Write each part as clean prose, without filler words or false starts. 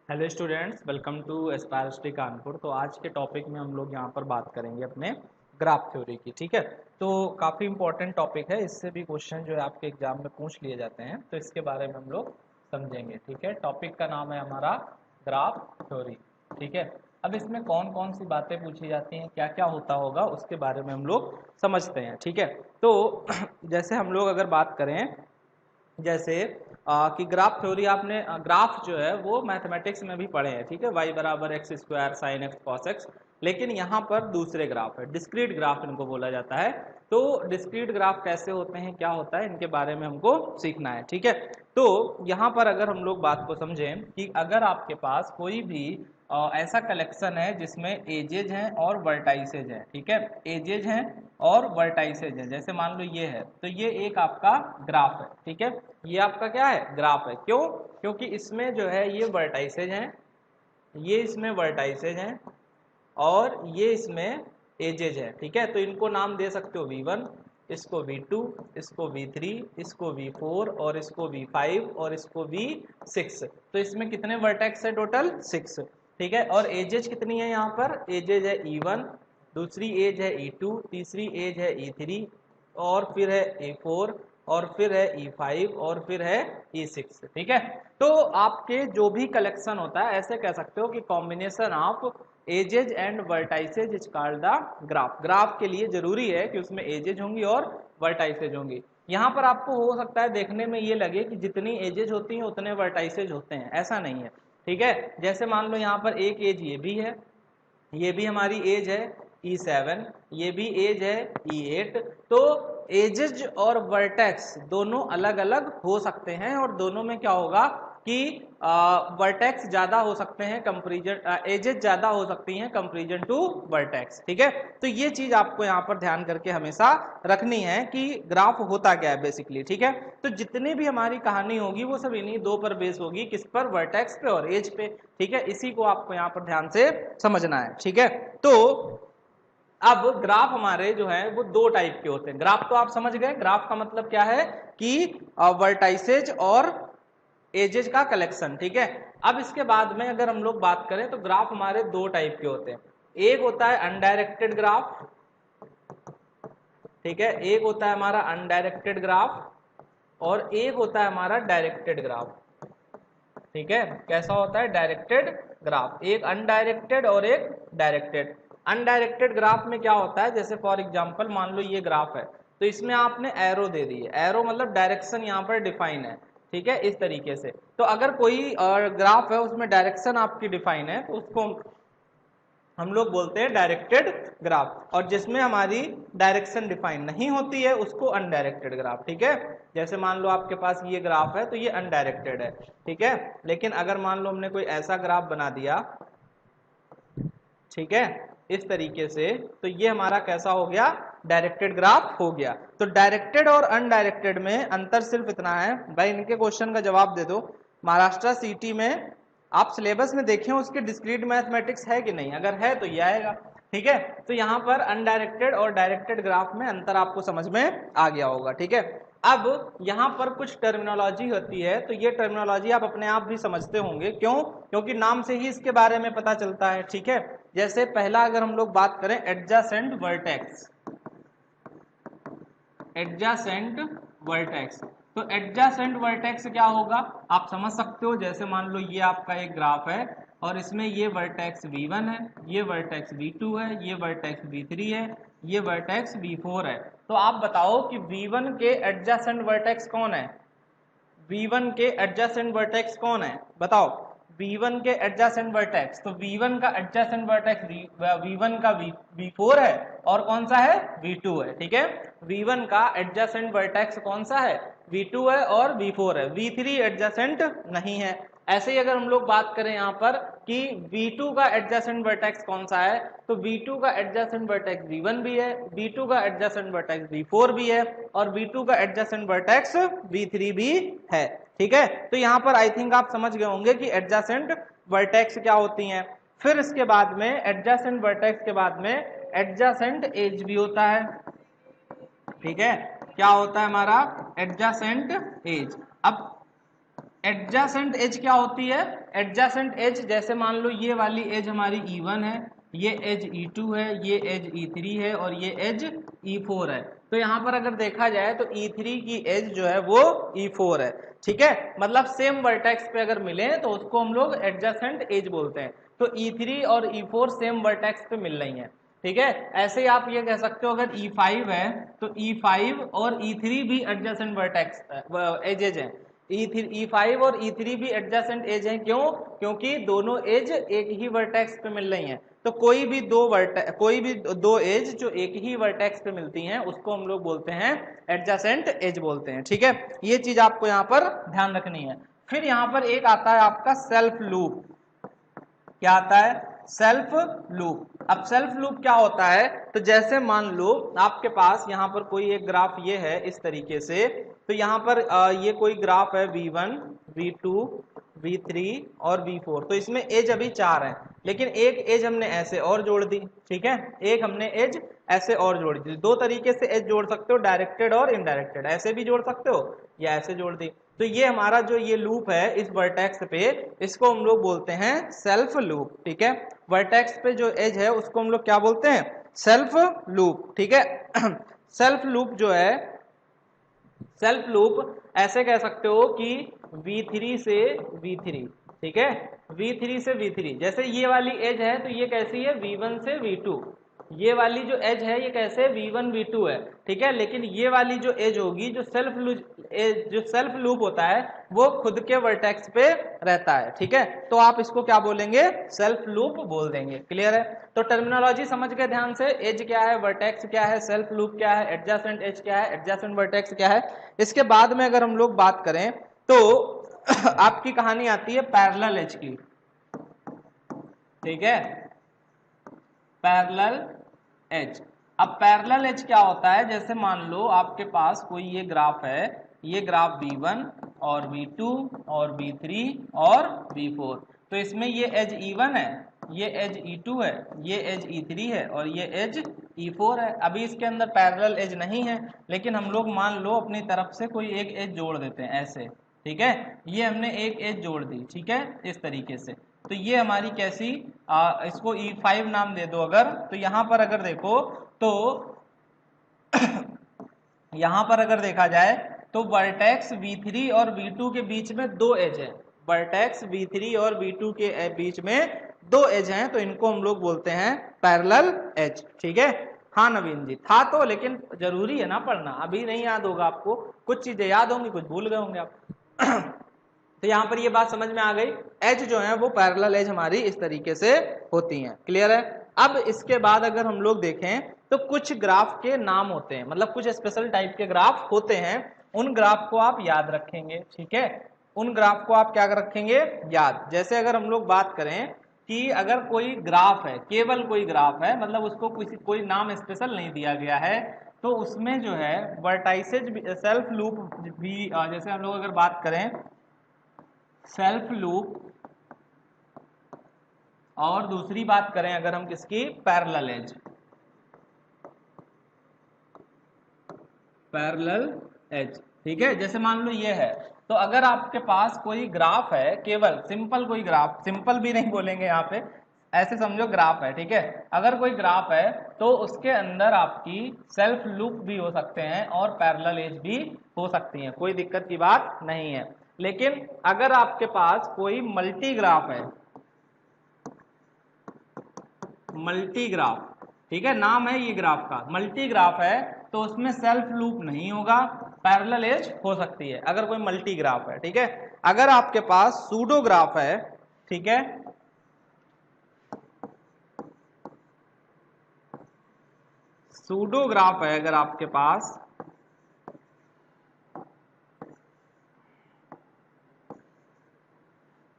Hello students, welcome to Aspirity Kanpur. तो आज के टॉपिक में हम लोग यहाँ पर बात करेंगे अपने ग्राफ थ्योरी की। ठीक है, तो काफ़ी इंपॉर्टेंट टॉपिक है, इससे भी क्वेश्चन जो है आपके एग्जाम में पूछ लिए जाते हैं, तो इसके बारे में हम लोग समझेंगे। ठीक है, टॉपिक का नाम है हमारा ग्राफ थ्योरी। ठीक है, अब इसमें कौन कौन सी बातें पूछी जाती हैं, क्या क्या होता होगा, उसके बारे में हम लोग समझते हैं। ठीक है, तो जैसे हम लोग अगर बात करें, जैसे कि ग्राफ थ्योरी आपने ग्राफ जो है वो मैथमेटिक्स में भी पढ़े हैं। ठीक है, y बराबर x square sine x cos x, लेकिन यहाँ पर दूसरे ग्राफ है, डिस्क्रीट ग्राफ इनको बोला जाता है। तो डिस्क्रीट ग्राफ कैसे होते हैं, क्या होता है, इनके बारे में हमको सीखना है। ठीक है, तो यहाँ पर अगर हम लोग बात को समझें कि अगर आपके पास कोई भी ऐसा कलेक्शन है जिसमें एजेज हैं और वर्टाइसेज हैं। ठीक है, एजेज हैं और वर्टाइसेज हैं, जैसे मान लो ये है, तो ये एक आपका ग्राफ है। ठीक है, ये आपका क्या है, ग्राफ है। क्यों? क्योंकि इसमें जो है ये वर्टाइसेज हैं, ये इसमें वर्टाइसेज हैं और ये इसमें एजेज है। ठीक है, तो इनको नाम दे सकते हो V1, इसको V2, इसको V3, इसको V4 और इसको V5 और इसको V6। तो इसमें कितने वर्टेक्स है टोटल? 6। ठीक है, और एजेज कितनी है यहाँ पर? एजेज है E1, दूसरी एज है E2, तीसरी एज है E3 और फिर है E4 और फिर है E5 और फिर है E6। ठीक है, तो आपके जो भी कलेक्शन होता है, ऐसे कह सकते हो कि combination of edges and vertices is called the graph. Graph के लिए जरूरी है कि उसमें एजेज होंगी और वर्टाइसेज होंगी। यहाँ पर आपको हो सकता है देखने में ये लगे कि जितनी एजेज होती हैं उतने वर्टाइसेज होते हैं, ऐसा नहीं है। ठीक है, जैसे मान लो यहाँ पर एक एज ये भी है, ये भी हमारी एज है E7, ये भी एज है E8। तो एजेज और वर्टेक्स दोनों अलग अलग हो सकते हैं और दोनों में क्या होगा कि वर्टेक्स ज्यादा हो सकते हैं कंपैरिजन, एजेज ज्यादा हो सकती हैं कंपैरिजन टू वर्टेक्स। ठीक है, तो ये चीज आपको यहाँ पर ध्यान करके हमेशा रखनी है कि ग्राफ होता क्या है बेसिकली। ठीक है, तो जितनी भी हमारी कहानी होगी वो सब इन्हीं दो पर बेस होगी, किस पर? वर्टेक्स पे और एज पे। ठीक है, इसी को आपको यहाँ पर ध्यान से समझना है। ठीक है, तो अब ग्राफ हमारे जो है वो दो टाइप के होते हैं। ग्राफ तो आप समझ गए, ग्राफ का मतलब क्या है कि वर्टाइसेज और एजेज का कलेक्शन। ठीक है, अब इसके बाद में अगर हम लोग बात करें तो ग्राफ हमारे दो टाइप के होते हैं। एक होता है अनडायरेक्टेड ग्राफ। ठीक है, एक होता है हमारा अनडायरेक्टेड ग्राफ और एक होता है हमारा डायरेक्टेड ग्राफ। ठीक है, कैसा होता है डायरेक्टेड ग्राफ? एक अनडायरेक्टेड और एक डायरेक्टेड। अनडायरेक्टेड ग्राफ में क्या होता है, जैसे फॉर एग्जांपल मान लो ये ग्राफ है, तो इसमें आपने एरो दे दी है, एरो मतलब डायरेक्शन यहाँ पर डिफाइन है। ठीक है, इस तरीके से। तो अगर कोई ग्राफ है उसमें डायरेक्शन आपकी डिफाइन है, तो उसको हम लोग बोलते हैं डायरेक्टेड ग्राफ, और जिसमें हमारी डायरेक्शन डिफाइन नहीं होती है उसको अनडायरेक्टेड ग्राफ। ठीक है, जैसे मान लो आपके पास ये ग्राफ है तो ये अनडायरेक्टेड है। ठीक है, लेकिन अगर मान लो हमने कोई ऐसा ग्राफ बना दिया, ठीक है, इस तरीके से, तो ये हमारा कैसा हो गया? डायरेक्टेड ग्राफ हो गया। तो डायरेक्टेड और अनडायरेक्टेड में अंतर सिर्फ इतना है, भाई इनके क्वेश्चन का जवाब दे दो। महाराष्ट्र सीटी में आप सिलेबस में देखें उसके डिस्क्रीट मैथमेटिक्स है कि नहीं, अगर है तो ये आएगा। ठीक है, तो यहाँ पर अनडायरेक्टेड और डायरेक्टेड ग्राफ में अंतर आपको समझ में आ गया होगा। ठीक है, अब यहाँ पर कुछ टर्मिनोलॉजी होती है, तो ये टर्मिनोलॉजी आप अपने आप भी समझते होंगे। क्यों? क्योंकि नाम से ही इसके बारे में पता चलता है। ठीक है, जैसे पहला अगर हम लोग बात करें एडजासेंट वर्टेक्स, एडजासेंट वर्टेक्स, तो एडजासेंट वर्टेक्स क्या होगा आप समझ सकते हो। जैसे मान लो ये आपका एक ग्राफ है और इसमें ये वर्टेक्स V1 है, ये वर्टेक्स V2 है, ये वर्टेक्स V3 है, ये वर्टेक्स V4 है। तो आप बताओ कि V1 के एडजासेंट वर्टेक्स कौन है? V1 के एडजेसेंट वर्टेक्स कौन है बताओ? V1 के एडजेसेंट वर्टेक्स, तो V1 का एडजेसेंट वर्टेक्स V1 का V4 है और कौन सा है? V2 है। ठीक है, V1 का एडजेसेंट वर्टेक्स कौन सा है? V2 है और V4 है, V3 एडजेसेंट नहीं है। ऐसे ही अगर हम लोग बात करें यहाँ पर कि V2 का एडजेसेंट वर्टेक्स कौन सा है, तो V2 का एडजेसेंट वर्टेक्स V1 भी है, V2 का एडजेसेंट वर्टेक्स V4 भी है और V2 का एडजेसेंट वर्टेक्स V3 भी है। ठीक है, तो यहाँ पर आई थिंक आप समझ गए होंगे कि एडजेसेंट वर्टेक्स क्या होती हैं। फिर इसके बाद में एडजेसेंट वर्टेक्स के बाद में एडजेसेंट एज भी होता है। ठीक है, क्या होता है हमारा? Adjacent edge. अब एडजासेंट एज क्या होती है? एडजासेंट एज जैसे मान लो ये वाली एज हमारी E1 है, ये एज E2 है, ये एज E3 है और ये एज E4 है। तो यहाँ पर अगर देखा जाए तो E3 की एज जो है वो E4 है, ठीक है। मतलब सेम वर्टेक्स पे अगर मिले तो उसको हम लोग एडजासेंट एज बोलते हैं। तो E3 और E4 सेम वर्टेक्स पे मिल रही हैं, ठीक है। ऐसे ही आप ये कह सकते हो अगर E5 है तो E5 और E3 भी एडजेसेंट वर्टेक्स एजेज हैं। E5 और E3 भी एडजेसेंट एज हैं, क्यों? क्योंकि दोनों एज एक ही वर्टेक्स पे मिल रही हैं। तो कोई भी दो एज जो एक ही वर्टेक्स पे मिलती हैं उसको हम लोग बोलते हैं एडजेसेंट एज बोलते हैं, ठीक है। ये चीज आपको यहाँ पर ध्यान रखनी है। फिर यहाँ पर एक आता है आपका सेल्फ लूप। क्या आता है? Self loop. अब सेल्फ लूप क्या होता है? तो जैसे मान लो आपके पास यहाँ पर कोई एक ग्राफ ये है इस तरीके से, तो यहाँ पर ये कोई ग्राफ है V1, V2, V3 और V4। तो इसमें एज अभी 4 है, लेकिन एक एज हमने ऐसे और जोड़ दी, ठीक है। एक हमने एज ऐसे और जोड़ दी। दो तरीके से एज जोड़ सकते हो, डायरेक्टेड और इनडायरेक्टेड। ऐसे भी जोड़ सकते हो या ऐसे जोड़ दी। तो ये हमारा जो ये लूप है इस वर्टेक्स पे, इसको हम लोग बोलते हैं सेल्फ लूप, ठीक है। वर्टेक्स पे जो एज है उसको हम लोग क्या बोलते हैं? सेल्फ लूप, ठीक है। सेल्फ लूप जो है, सेल्फ लूप ऐसे कह सकते हो कि V3 से V3, ठीक है। V3 से V3, जैसे ये वाली एज है तो ये कैसी है? V1 से V2। ये वाली जो एज है ये कैसे? V1 V2 है, ठीक है। लेकिन ये वाली जो एज होगी, जो सेल्फ लूप होता है वो खुद के वर्टेक्स पे रहता है, ठीक है। तो आप इसको क्या बोलेंगे? सेल्फ लूप बोल देंगे। क्लियर है? तो टर्मिनोलॉजी समझ के ध्यान से, एज क्या है, वर्टेक्स क्या है, सेल्फ लूप क्या है, एडजेसेंट एज क्या है, एडजेसेंट वर्टेक्स क्या है। इसके बाद में अगर हम लोग बात करें तो आपकी कहानी आती है पैरेलल एज की, ठीक है। Parallel edge. अब पैरेलल एज क्या होता है? जैसे मान लो आपके पास कोई ये ग्राफ है, ये ग्राफ V1 और V2 और V3 और V4। तो इसमें ये एज E1 है, ये एज E2 है, ये एज E3 है और ये एज E4 है। अभी इसके अंदर पैरेलल एज नहीं है, लेकिन हम लोग मान लो अपनी तरफ से कोई एक एज जोड़ देते हैं ऐसे, ठीक है। ये हमने एक एज जोड़ दी, ठीक है, इस तरीके से। तो ये हमारी कैसी, इसको E5 नाम दे दो अगर। तो यहां पर अगर देखो तो यहां पर अगर देखा जाए तो वर्टेक्स V3 और V2 के बीच में दो एज है। वर्टेक्स V3 और V2 के बीच में दो एज हैं, तो इनको हम लोग बोलते हैं पैरेलल एज, ठीक है। हाँ नवीन जी, था तो, लेकिन जरूरी है ना पढ़ना, अभी नहीं याद होगा आपको, कुछ चीजें याद होंगी, कुछ भूल गए होंगे आप। तो यहां पर ये बात समझ में आ गई, एज जो है वो पैरेलल एज हमारी इस तरीके से होती हैं। क्लियर है? अब इसके बाद अगर हम लोग देखें तो कुछ ग्राफ के नाम होते हैं, मतलब कुछ स्पेशल टाइप के ग्राफ होते हैं, उन ग्राफ को आप याद रखेंगे, ठीक है। उन ग्राफ को आप क्या रखेंगे? याद। जैसे अगर हम लोग बात करें कि अगर कोई ग्राफ है, केवल कोई ग्राफ है, मतलब उसको कोई नाम स्पेशल नहीं दिया गया है, तो उसमें जो है वर्टाइसेज सेल्फ लूप भी, जैसे हम लोग अगर बात करें सेल्फ लूप, और दूसरी बात करें अगर हम किसकी, पैरेलल एज, पैरेलल एज, ठीक है। जैसे मान लो ये है, तो अगर आपके पास कोई ग्राफ है, केवल सिंपल कोई ग्राफ, सिंपल भी नहीं बोलेंगे यहाँ पे, ऐसे समझो ग्राफ है, ठीक है। अगर कोई ग्राफ है तो उसके अंदर आपकी सेल्फ लूप भी हो सकते हैं और पैरेलल एज भी हो सकती हैं, कोई दिक्कत की बात नहीं है। लेकिन अगर आपके पास कोई मल्टी ग्राफ है, मल्टी ग्राफ, ठीक है, नाम है ये ग्राफ का, मल्टी ग्राफ है, तो उसमें सेल्फ लूप नहीं होगा, पैरेलल एज हो सकती है अगर कोई मल्टी ग्राफ है, ठीक है। अगर आपके पास सूडो ग्राफ है, ठीक है, सूडो ग्राफ है अगर आपके पास,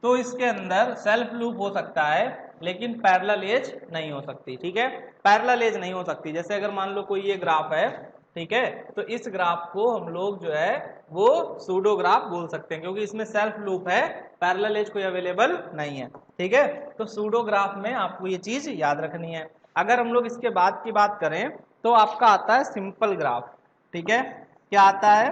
तो इसके अंदर सेल्फ लूप हो सकता है लेकिन पैरेलल एज नहीं हो सकती, ठीक है। पैरेलल एज नहीं हो सकती। जैसे अगर मान लो कोई ये ग्राफ है, ठीक है, तो इस ग्राफ को हम लोग जो है वो सूडो ग्राफ बोल सकते हैं, क्योंकि इसमें सेल्फ लूप है, पैरेलल एज कोई अवेलेबल नहीं है, ठीक है। तो सूडो ग्राफ में आपको ये चीज याद रखनी है। अगर हम लोग इसके बाद की बात करें तो आपका आता है सिंपल ग्राफ, ठीक है। क्या आता है?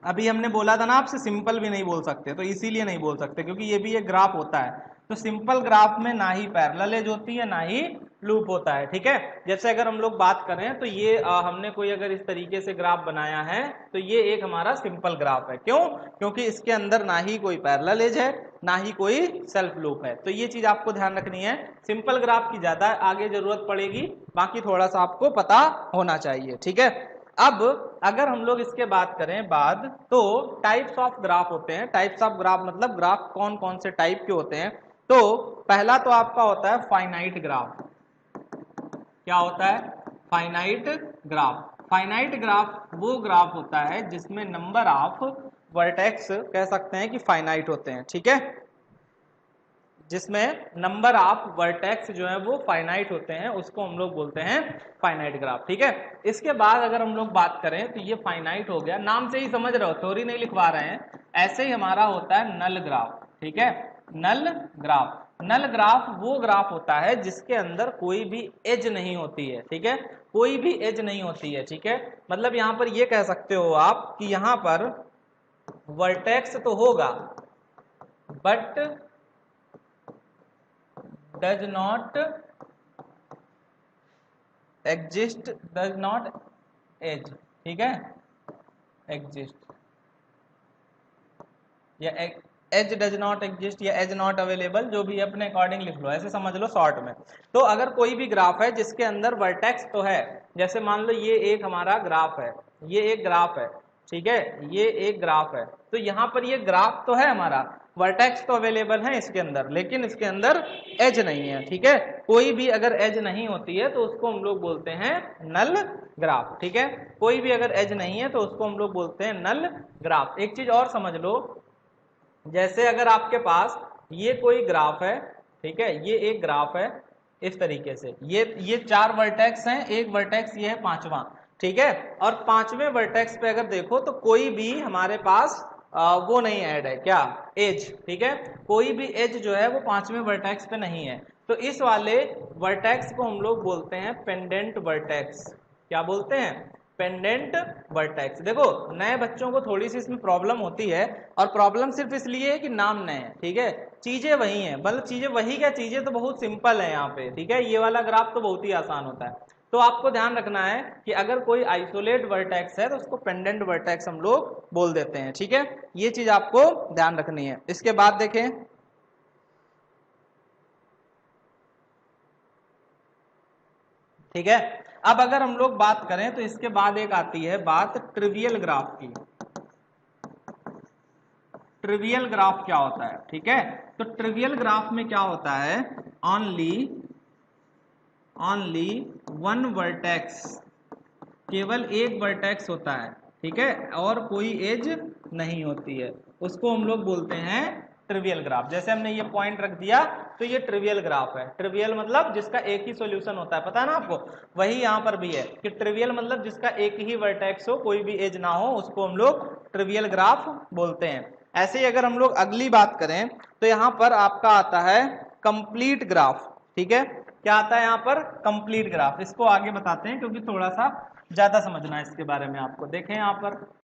अभी हमने बोला था ना आपसे सिंपल भी नहीं बोल सकते, तो इसीलिए नहीं बोल सकते क्योंकि ये भी एक ग्राफ होता है। तो सिंपल ग्राफ में ना ही पैरेलल एज होती है ना ही लूप होता है, ठीक है। जैसे अगर हम लोग बात करें तो ये हमने कोई अगर इस तरीके से ग्राफ बनाया है तो ये एक हमारा सिंपल ग्राफ है। क्यों? क्योंकि इसके अंदर ना ही कोई पैरेलल एज है ना ही कोई सेल्फ लूप है। तो ये चीज आपको ध्यान रखनी है, सिंपल ग्राफ की ज्यादा आगे जरूरत पड़ेगी, बाकी थोड़ा सा आपको पता होना चाहिए, ठीक है। अब अगर हम लोग इसके बात करें तो टाइप्स ऑफ ग्राफ होते हैं। टाइप्स ऑफ ग्राफ मतलब ग्राफ कौन कौन से टाइप के होते हैं। तो पहला तो आपका होता है फाइनाइट ग्राफ। क्या होता है? Finite graph. फाइनाइट ग्राफ वो ग्राफ होता है जिसमें नंबर ऑफ वर्टेक्स कह सकते हैं कि फाइनाइट होते हैं, ठीक है, जिसमें नंबर ऑफ वर्टेक्स जो है वो फाइनाइट होते हैं, उसको हम लोग बोलते हैं फाइनाइट ग्राफ, ठीक है। इसके बाद अगर हम लोग बात करें तो ये फाइनाइट हो गया, नाम से ही समझ रहे हो, थ्योरी नहीं लिखवा रहे हैं। ऐसे ही हमारा होता है नल ग्राफ, ठीक है। नल ग्राफ, नल ग्राफ वो ग्राफ होता है जिसके अंदर कोई भी एज नहीं होती है, ठीक है, कोई भी एज नहीं होती है, ठीक है। मतलब यहां पर ये कह सकते हो आप कि यहां पर वर्टेक्स तो होगा but does not exist, does not edge, ठीक है, exist या एज डज नॉट एग्जिस्ट या एज नॉट अवेलेबल, जो भी अपने अकॉर्डिंग लिख लो, ऐसे समझ लो शॉर्ट में। तो अगर कोई भी ग्राफ है जिसके अंदर वर्टेक्स तो है, जैसे मान लो ये एक हमारा ग्राफ है, ये एक ग्राफ है, ठीक है, ये एक ग्राफ है, तो यहाँ पर ये ग्राफ तो है हमारा, वर्टेक्स तो अवेलेबल है इसके अंदर, लेकिन इसके अंदर एज नहीं है, ठीक है। कोई भी अगर एज नहीं होती है तो उसको हम लोग बोलते हैं नल ग्राफ, ठीक है। कोई भी अगर एज नहीं है तो उसको हम लोग बोलते हैं नल ग्राफ। एक चीज और समझ लो, जैसे अगर आपके पास ये कोई ग्राफ है, ठीक है, ये एक ग्राफ है इस तरीके से, ये 4 वर्टेक्स हैं, एक वर्टेक्स ये है 5वां, ठीक है, और 5वें वर्टेक्स पे अगर देखो तो कोई भी हमारे पास वो नहीं ऐड है, क्या, एज, ठीक है, कोई भी एज जो है वो 5वें वर्टेक्स पे नहीं है, तो इस वाले वर्टेक्स को हम लोग बोलते हैं पेंडेंट वर्टेक्स। क्या बोलते हैं? Pendant vertex. देखो नए बच्चों को थोड़ी सी इसमें प्रॉब्लम होती है, और प्रॉब्लम सिर्फ इसलिए है कि नाम नए है, ठीक है, चीजें वही हैं, मतलब चीजें वही क्या, चीजें तो बहुत सिंपल है यहाँ पे, ठीक है, ये वाला ग्राफ तो बहुत ही आसान होता है। तो आपको ध्यान रखना है कि अगर कोई आइसोलेट वर्टेक्स है तो उसको पेंडेंट वर्टेक्स हम लोग बोल देते हैं, ठीक है, ये चीज आपको ध्यान रखनी है। इसके बाद देखें, ठीक है, अब अगर हम लोग बात करें तो इसके बाद एक आती है बात ट्रिवियल ग्राफ की। ट्रिवियल ग्राफ क्या होता है, ठीक है, तो ट्रिवियल ग्राफ में क्या होता है, ओनली वन वर्टेक्स, केवल एक वर्टेक्स होता है, ठीक है, और कोई एज नहीं होती है, उसको हम लोग बोलते हैं ट्रिवियल ग्राफ। जैसे हमने ये पॉइंट रख दिया तो ये ट्रिवियल ग्राफ है। ट्रिवियल मतलब जिसका एक ही सॉल्यूशन होता है, पता है ना आपको, वही यहाँ पर भी है कि ट्रिवियल मतलब जिसका एक ही वर्टेक्स हो, कोई भी एज ना हो, उसको हम लोग ट्रिवियल ग्राफ बोलते हैं। ऐसे ही अगर हम लोग अगली बात करें तो यहाँ पर आपका आता है कंप्लीट ग्राफ, ठीक है, क्या आता है यहाँ पर, कंप्लीट ग्राफ। इसको आगे बताते हैं क्योंकि थोड़ा सा ज्यादा समझना है इसके बारे में आपको। देखें यहाँ पर